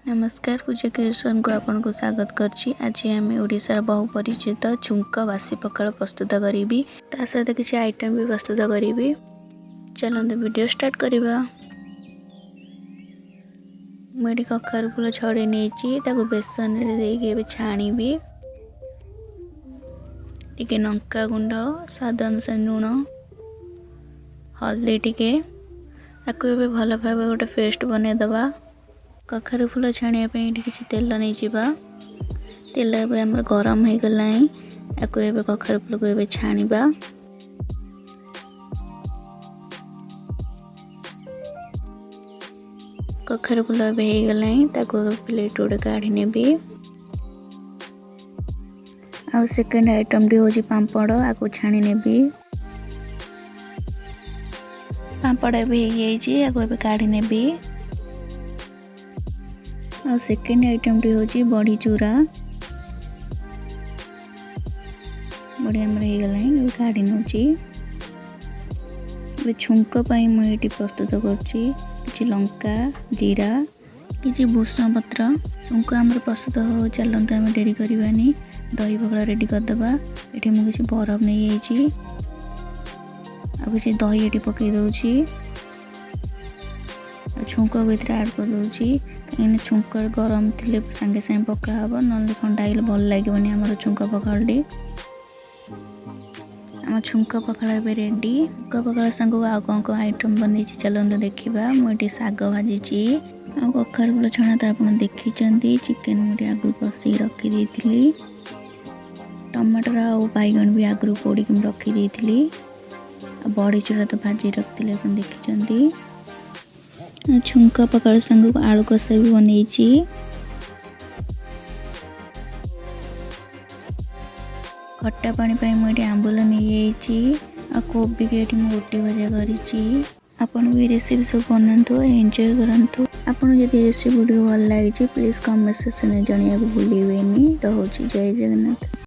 नमस्कार पूजा क्रिएशन को आपन को स्वागत करछि। आज आम ओडिशा बहु परिचित झुंका बासी पखाल प्रस्तुत करी ता सहित किसी आइटम भी प्रस्तुत करी। चलते वीडियो स्टार्ट करवा। मुझे कखारु फूल छड़े नहीं बेसन रे छाणी टिके लंका गुंड स्वाद अनुसार लुण हल्दी टिके आपको भल भाव गोटे पेस्ट बनईदबा। कखारु फूल छाणिया किसी तेल नहीं जावा। तेल आम गरम हो गला आपको कखारु फूल को छाणीबा। कखारु फूल हो गला प्लेट गोटे काढ़ी नेबी। आ सेकेंड आइटम टी हूँ पापड़ आपको छाणी नेबी। पापड़ हो काढ़ी नेबी। और सेकेंड आइटम टी हूँ बड़ी चूरा बड़ी आमर काढ़ी नौची। छुंक मुझे प्रस्तुत कर लंका जीरा कि भूषण पत्र छुंक आम प्रस्तुत हो। चलते आम डेरी करवानी दही पखाला रेडी करदे। ये मुझे बरफ नहीं जाइए किसी दही ये पकई दूची छुंक भीतर आड कर दूची कहीं छुंक गरम थे सांगे सांगे पका हम ना ठंडा हो भल लगे आम छुंक पखाड़ी। आम छुंक पखाड़ा रेडी। छुंक पखाड़ा सांग आउ कौन आइटम बन चलते देखा। मुझे शाग भाजी आ कखारु फूल छଣା तो आप देखी चिकेन मुझे आगु कषि रखी टमाटर आ बैगन भी आगु पोड़ी रखी बड़ी चूड़ा तो भाजी रखी आप देखी। छुंक पखाड़ संग आलू कषा भी बनई। खट्टा पानी मुझे आंबुल नहीं जाइए कोबी भी ये गोटी भजा करी। आपन भी रेसिपी सब बनातु एंजॉय करंतु। आपन जदि रेसिपी वीडियो भल लगी प्लीज कमेंट सेक्शन में जणिया भूलिबेनी। रहुछि जय जगन्नाथ।